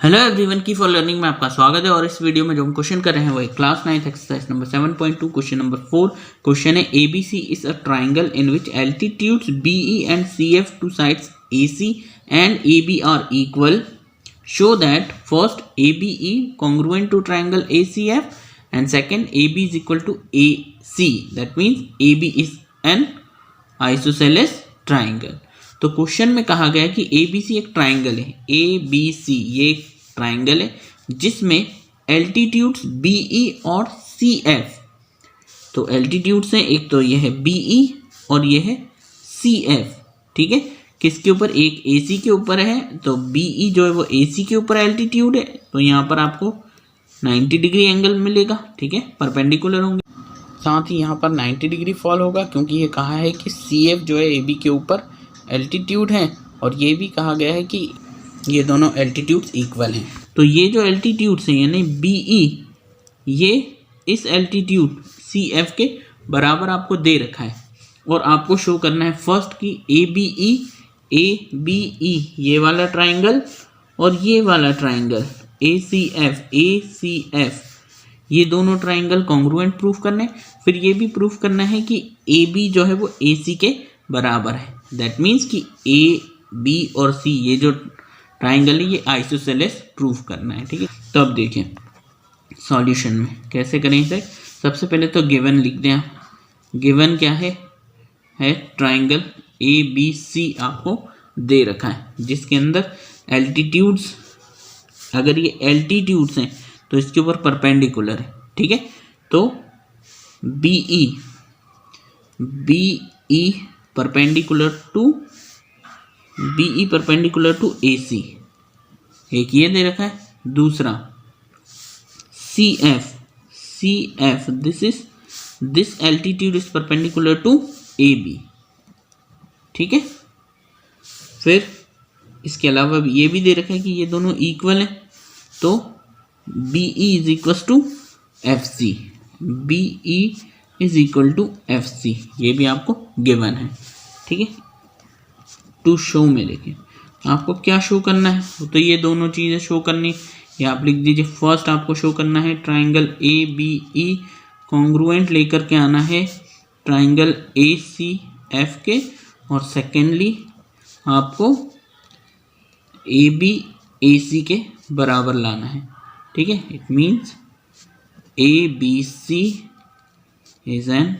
Hello everyone की for learning में आपका स्वागत है। और इस वीडियो में जो हम क्वेश्चन कर रहे हैं वो है class 9th exercise number 7.2 question number 4। Question है ABC is a triangle in which altitudes BE and CF to sides AC and AB are equal. Show that first ABE congruent to triangle ACF and second AB is equal to AC. That means AB is an isosceles triangle। तो question में कहा गया है कि ABC एक triangle है। ABC ये एक ट्राइंगल है जिसमें एल्टीट्यूड्स BE और CF, तो एल्टीट्यूड्स हैं एक तो ये है BE और ये है CF। ठीक है, किसके ऊपर? एक AC के ऊपर है, तो BE जो है वो AC के ऊपर एल्टीट्यूड है, तो यहाँ पर आपको 90 डिग्री एंगल मिलेगा। ठीक है, परपेंडिकुलर होंगे, साथ ही यहाँ पर 90 डिग्री फॉल होगा क्योंकि ये कहा है कि CF जो है AB के ऊपर एल्टीट्यूड है, और ये भी कहा गया है कि ये दोनों एल्टीट्यूड्स इक्वल हैं। तो ये जो एल्टीट्यूड्स हैं यानी BE ये इस एल्टीट्यूड CF के बराबर आपको दे रखा है, और आपको शो करना है फर्स्ट कि ABE ये वाला ट्राइंगल और ये वाला ट्राइंगल ACF ये दोनों ट्राइंगल कॉन्ग्रुएंट प्रूफ करने। फिर ये भी प्रूफ करना है कि AB जो है वो AC के बराबर है। दैट मीन्स कि AB और C ये जो ट्राइंगल है ये आइसोसेलेस प्रूफ करना है। ठीक है, तो अब देखें सॉल्यूशन में कैसे करें इसे। सबसे पहले तो गिवन लिख दें। गिवन क्या है ट्राइंगल ABC आपको दे रखा है, जिसके अंदर एल्टीट्यूड्स, अगर ये एल्टीट्यूड्स हैं तो इसके ऊपर परपेंडिकुलर है। ठीक है, तो BE परपेंडिकुलर टू AC, एक ये दे रखा है। दूसरा CF this altitude is perpendicular to AB। ठीक है, फिर इसके अलावा ये भी दे रखा है कि ये दोनों इक्वल हैं, तो BE is equal to FC। BE is equal to FC ये भी आपको गिवन है। ठीक है, टू शो में देखें आपको क्या शो करना है, तो ये दोनों चीज़ें शो करनी, ये आप लिख दीजिए। फर्स्ट आपको शो करना है ट्राइंगल ABE कॉन्ग्रुएंट लेकर के आना है ट्राइंगल ACF के, और सेकेंडली आपको AB AC के बराबर लाना है। ठीक है, it means ABC is an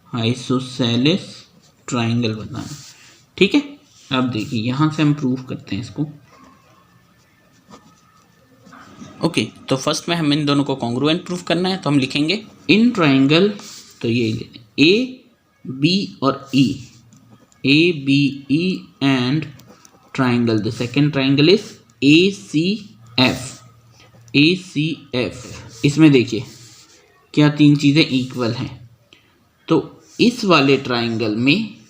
isosceles triangle बताना। ठीक है, अब देखिए यहाँ से हम प्रूफ करते हैं इसको। ओके, तो फर्स्ट में हम इन दोनों को कॉन्ग्रुएंट प्रूफ करना है, तो हम लिखेंगे इन ट्राइंगल, तो ये AB और E, ABE and triangle the second triangle is ACF। इसमें देखिए क्या तीन चीज़ें इक्वल हैं, तो इस वाले ट्राइंगल में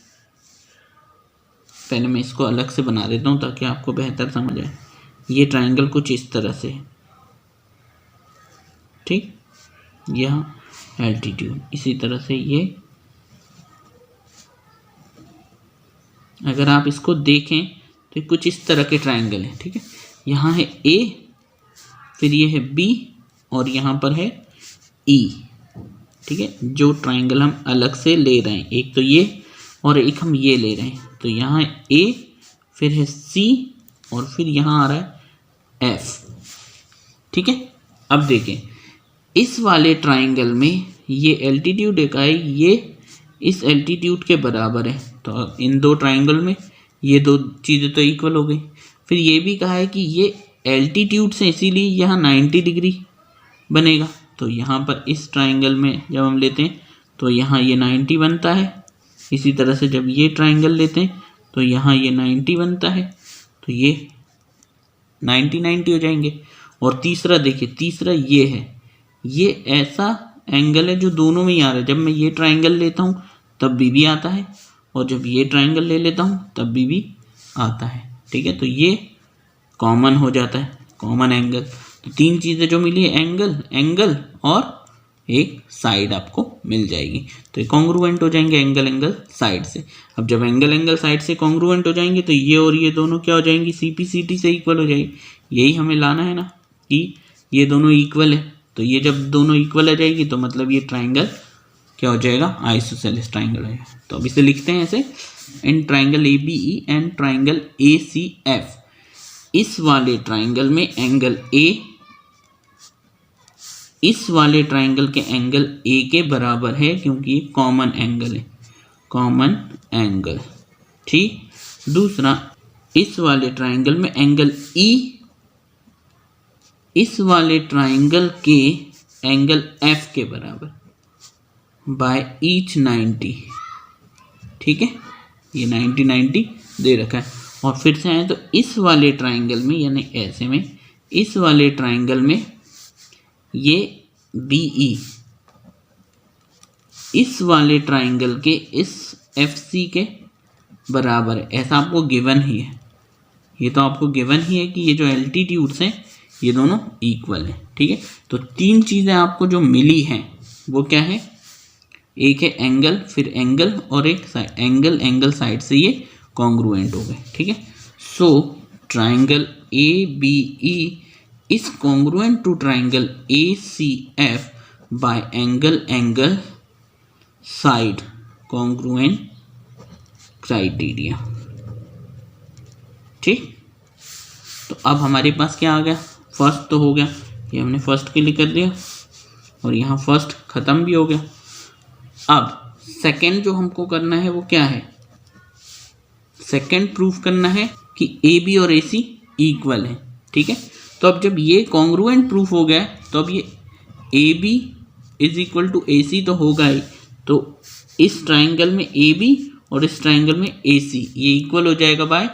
पहले मैं इसको अलग से बना देता हूँ ताकि आपको बेहतर समझ आए। ये ट्राइंगल कुछ इस तरह से है, ठीक, यहाँ एल्टीट्यूड इसी तरह से, ये अगर आप इसको देखें तो कुछ इस तरह के ट्राइंगल है। ठीक है, यहाँ है A, फिर ये है B और यहाँ पर है E। ठीक है, जो ट्राइंगल हम अलग से ले रहे हैं, एक तो ये और एक हम ये ले रहे हैं, तो यहाँ है A, फिर है C और फिर यहाँ आ रहा है F। ठीक है, अब देखें इस वाले ट्राइंगल में ये एल्टीट्यूड एक है, ये इस एल्टीट्यूड के बराबर है, तो इन दो ट्राइंगल में ये दो चीज़ें तो इक्वल हो गई। फिर ये भी कहा है कि ये एल्टीट्यूड से, इसीलिए यहाँ 90 डिग्री बनेगा, तो यहाँ पर इस ट्राइंगल में जब हम लेते हैं तो यहाँ ये 90 बनता है। इसी तरह से जब ये ट्राइंगल लेते हैं तो यहाँ ये 90 बनता है, तो ये 90 हो जाएंगे। और तीसरा देखिए, तीसरा ये है, ये ऐसा एंगल है जो दोनों में ही आ रहा है। जब मैं ये ट्राइंगल लेता हूँ तब भी आता है, और जब ये ट्राइंगल ले लेता हूँ तब भी आता है। ठीक है, तो ये कॉमन हो जाता है, कॉमन एंगल। तो तीन चीज़ें जो मिली है, एंगल और एक साइड आपको मिल जाएगी, तो ये कॉन्ग्रुएंट हो जाएंगे एंगल साइड से। अब जब एंगल साइड से कॉन्ग्रुएंट हो जाएंगे तो ये और ये दोनों क्या हो जाएंगी, CP CT से इक्वल हो जाएगी। यही हमें लाना है ना कि ये दोनों इक्वल है, तो ये जब दोनों इक्वल आ जाएगी तो मतलब ये ट्राइंगल क्या हो जाएगा, आइसोसेलेस ट्राइंगल है। तो अब इसे लिखते हैं ऐसे, in triangle ABE and triangle ACF, इस वाले ट्राइंगल में एंगल A इस वाले ट्राइंगल के एंगल A के बराबर है, क्योंकि ये कॉमन एंगल है, कॉमन एंगल। ठीक, दूसरा, इस वाले ट्राइंगल में एंगल E इस वाले ट्राइंगल के एंगल F के बराबर बाय ईच 90। ठीक है, ये 90 दे रखा है। और फिर से आए तो इस वाले ट्राइंगल में, यानी ऐसे में, इस वाले ट्राइंगल में ये BE इस वाले ट्राइंगल के इस FC के बराबर है, ऐसा आपको गिवन ही है। ये तो आपको गिवन ही है कि ये जो एल्टीट्यूड्स हैं ये दोनों इक्वल है। ठीक है, तो तीन चीज़ें आपको जो मिली हैं वो क्या है, एक है एंगल, फिर एंगल, और एक एंगल, एंगल साइड से ये कॉन्ग्रुएंट हो गए। ठीक है, so triangle ABE is congruent to triangle ACF by angle, angle side congruent criteria. ठीक, तो अब हमारे पास क्या आ गया, फर्स्ट तो हो गया, ये हमने फर्स्ट के लिए कर दिया और यहाँ फर्स्ट ख़त्म भी हो गया। अब सेकंड जो हमको करना है वो क्या है, सेकंड प्रूफ करना है कि AB और AC इक्वल है। ठीक है, तो अब जब ये कॉन्ग्रुएंट प्रूफ हो गया तो अब ये AB is equal to AC तो होगा ही, तो इस ट्राइंगल में AB और इस ट्राइंगल में AC ये इक्वल हो जाएगा बाय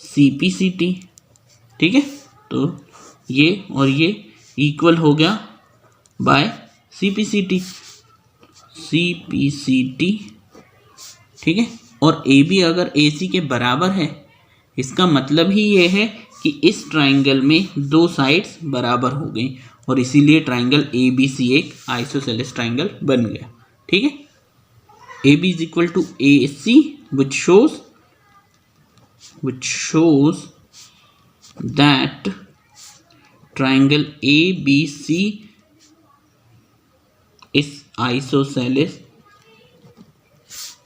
CPCT। ठीक है, तो ये और ये इक्वल हो गया बाय CPCT। ठीक है, और AB अगर AC के बराबर है, इसका मतलब ही ये है कि इस ट्राइंगल में दो साइड्स बराबर हो गई और इसीलिए ट्राइंगल ABC एक आइसोसेलेस ट्राइंगल बन गया। ठीक है, AB is equal to AC which shows that triangle ABC is isosceles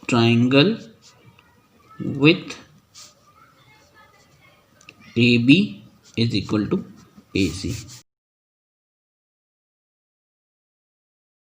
triangle with AB is equal to AC।